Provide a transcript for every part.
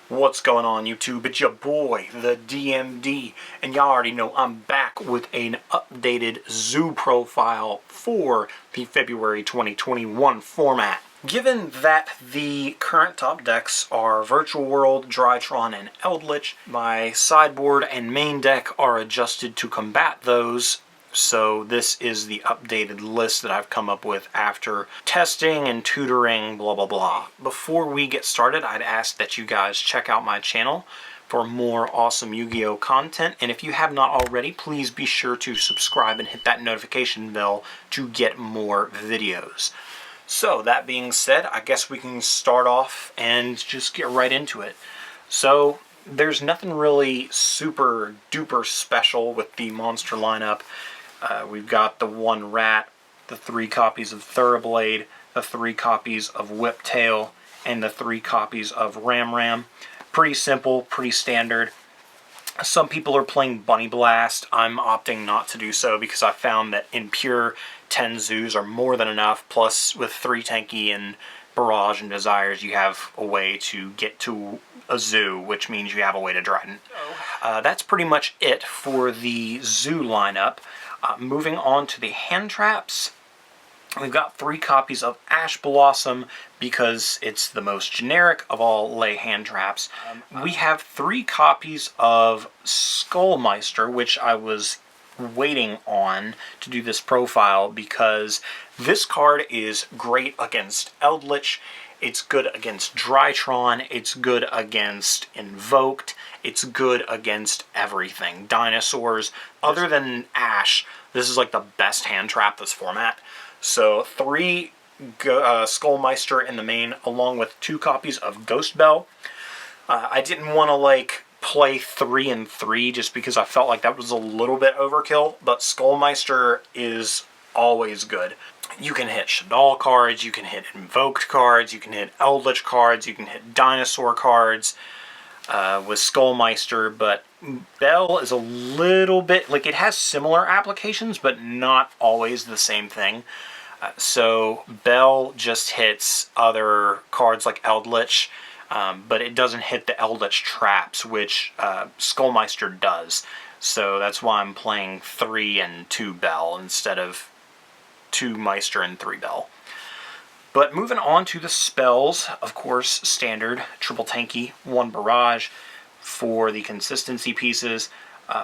What's going on, YouTube? It's your boy, the DMD, and y'all already know I'm back with an updated zoo profile for the February 2021 format. Given that the current top decks are Virtual World, Drytron, and Eldritch, my sideboard and main deck are adjusted to combat those. So this is the updated list that I've come up with after testing and tutoring, blah blah blah. Before we get started, I'd ask that you guys check out my channel for more awesome Yu-Gi-Oh content, and if you have not already, please be sure to subscribe and hit that notification bell to get more videos. So that being said, I guess we can start off and just get right into it. So there's nothing really super duper special with the monster lineup. We've got the 1 Rat, the 3 copies of Thoroughblade, the 3 copies of Whiptail, and the 3 copies of Ram. Pretty simple, pretty standard. Some people are playing Bunny Blast. I'm opting not to do so because I found that in pure 10 zoos are more than enough. Plus, with 3 Tanky and Barrage and Desires, you have a way to get to a zoo, which means you have a way to Dryden. That's pretty much it for the zoo lineup. Moving on to the hand traps, we've got 3 copies of Ash Blossom because it's the most generic of all lay hand traps. We have 3 copies of Skullmeister, which I was waiting on to do this profile because this card is great against Eldritch, it's good against Drytron, it's good against Invoked, it's good against everything. Dinosaurs. Other than Ash, this is like the best hand trap this format. So 3 Skullmeister in the main, along with 2 copies of Ghost Bell. I didn't want to like play 3 and 3 just because I felt like that was a little bit overkill, but Skullmeister is always good. You can hit Shaddoll cards, you can hit Invoked cards, you can hit Eldritch cards, you can hit Dinosaur cards with Skullmeister, but Bell is a little bit, like, it has similar applications, but not always the same thing. So Bell just hits other cards like Eldritch, but it doesn't hit the Eldritch traps, which Skullmeister does. So that's why I'm playing 3 and 2 Bell instead of 2 Meister and 3 Bell. But moving on to the spells, of course, standard, triple Tanky, 1 Barrage for the consistency pieces.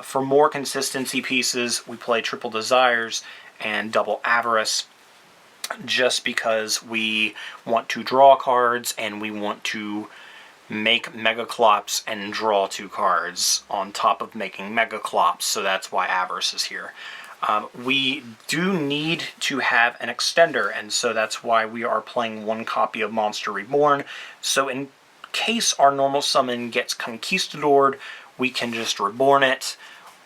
For more consistency pieces, we play triple Desires and double Avarice, just because we want to draw cards and we want to make Megaclops and draw 2 cards on top of making Megaclops, so that's why Avarice is here. We do need to have an extender, and so that's why we are playing 1 copy of Monster Reborn. So in case our normal summon gets conquistadored, we can just reborn it,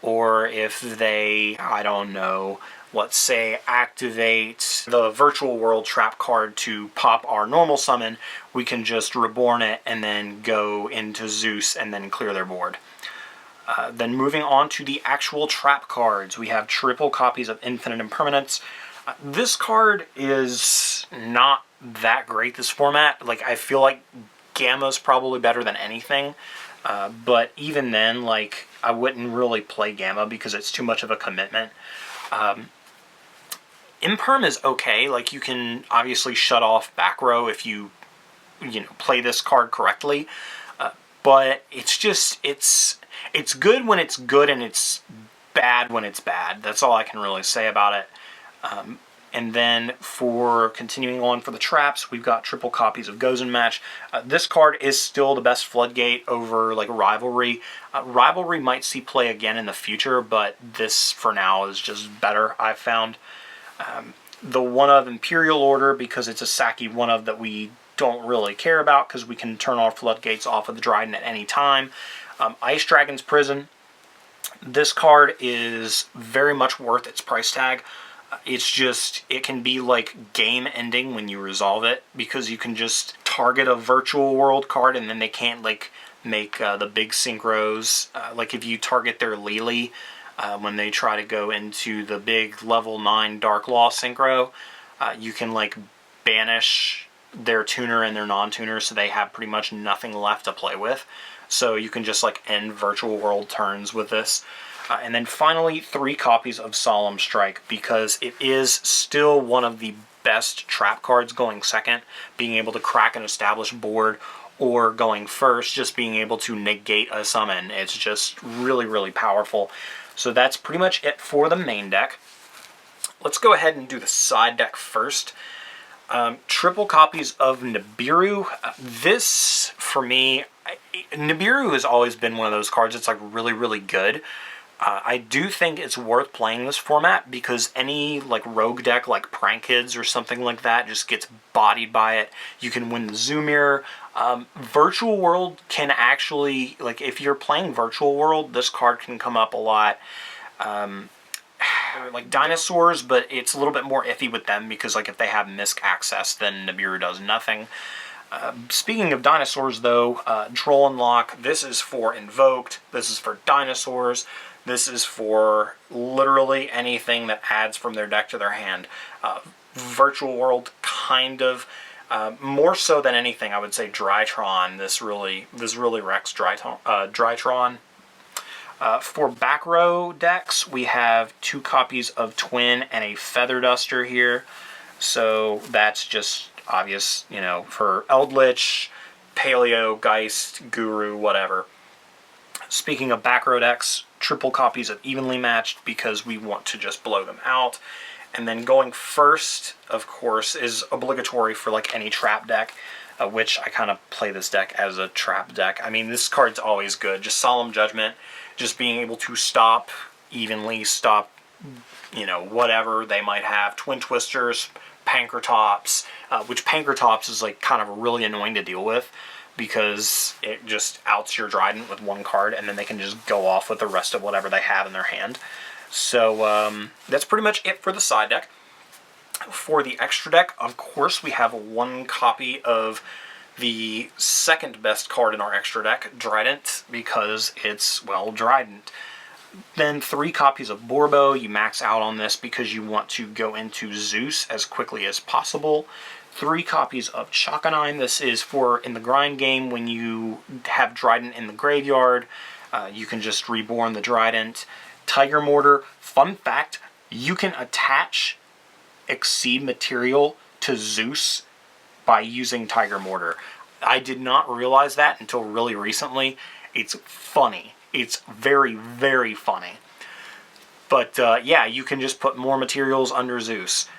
or if they, I don't know, let's say activate the Virtual World trap card to pop our normal summon, we can just reborn it and then go into Zeus and then clear their board. Then moving on to the actual trap cards, we have triple copies of Infinite Impermanence. This card is not that great, this format. Like, I feel like Gamma's probably better than anything, but even then, like, I wouldn't really play Gamma because it's too much of a commitment. Imperm is okay, like, you can obviously shut off back row if you play this card correctly, but it's just, it's good when it's good and it's bad when it's bad. That's all I can really say about it. And then for continuing on for the traps, we've got triple copies of Gozen Match. This card is still the best floodgate over like Rivalry. Rivalry might see play again in the future, but this for now is just better, I've found. The one of Imperial Order, because it's a Saki one of that we don't really care about because we can turn our floodgates off of the Dryden at any time. Ice Dragon's Prison. This card is very much worth its price tag. It's just, it can be like game ending when you resolve it, because you can just target a Virtual World card and then they can't like make the big synchros. Like if you target their Lily when they try to go into the big level 9 Dark Law synchro, You can like banish their tuner and their non-tuner, so they have pretty much nothing left to play with. So you can just like end virtual world turns with this. And then finally, 3 copies of Solemn Strike, because it is still one of the best trap cards going second, being able to crack an established board, or going first, just being able to negate a summon. It's just really, really powerful. So that's pretty much it for the main deck. Let's go ahead and do the side deck first. Triple copies of Nibiru. This, for me, Nibiru has always been one of those cards that's like really, really good. I do think it's worth playing this format because any like rogue deck like Prank Kids or something like that just gets bodied by it. You can win the Zoo Mirror. Virtual World can actually, like if you're playing Virtual World, this card can come up a lot. Like dinosaurs, but it's a little bit more iffy with them because like if they have misc access, then Nibiru does nothing. Speaking of dinosaurs though, Troll and Lock, this is for Invoked, this is for dinosaurs, this is for literally anything that adds from their deck to their hand. Virtual World, kind of. More so than anything, I would say Drytron. This really wrecks Drytron. For back row decks, we have 2 copies of Twin and a Feather Duster here. So that's just obvious, you know, for Eldritch, Paleo, Geist, Guru, whatever. Speaking of back row decks, triple copies of Evenly Matched because we want to just blow them out. And then going first, of course, is obligatory for like any trap deck, which I kind of play this deck as a trap deck. I mean, this card's always good. Just Solemn Judgment, just being able to stop evenly, stop, you know, whatever they might have. Twin Twisters, Pankratops, which Pankratops is like kind of really annoying to deal with because it just outs your Trident with 1 card and then they can just go off with the rest of whatever they have in their hand. So that's pretty much it for the side deck. For the extra deck, of course, we have 1 copy of the second best card in our extra deck, Trident, because it's, well, Trident. Then 3 copies of Borbo. You max out on this because you want to go into Zeus as quickly as possible. 3 copies of Chakanine. This is for in the grind game when you have Trident in the graveyard. You can just reborn the Trident. Tiger Mortar. Fun fact, you can attach Exceed material to Zeus by using Tiger Mortar. I did not realize that until really recently. It's funny. It's very, very funny. But yeah, you can just put more materials under Zeus.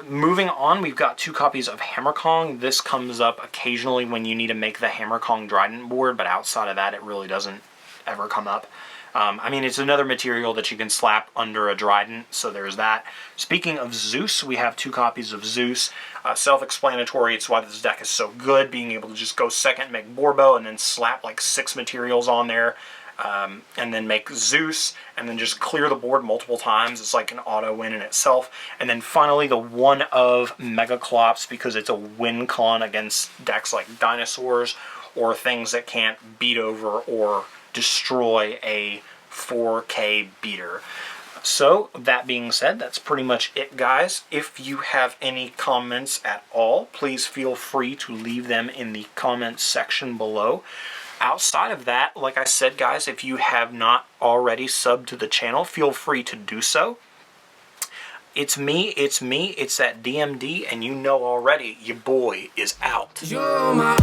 Moving on, we've got 2 copies of Hammer Kong. This comes up occasionally when you need to make the Hammer Kong Trident board, but outside of that, it really doesn't ever come up. I mean, it's another material that you can slap under a Trident, so there's that. Speaking of Zeus, we have 2 copies of Zeus. Self-explanatory, it's why this deck is so good, being able to just go second, make Borbo, and then slap like 6 materials on there, and then make Zeus, and then just clear the board multiple times. It's like an auto win in itself. And then finally, the 1 of Megaclops, because it's a win con against decks like dinosaurs, or things that can't beat over or destroy a 4K beater. So, that being said, that's pretty much it, guys. If you have any comments at all, please feel free to leave them in the comments section below. Outside of that, like I said, guys, if you have not already subbed to the channel, feel free to do so. It's me, it's that DMD, and you know already, your boy is out. You're my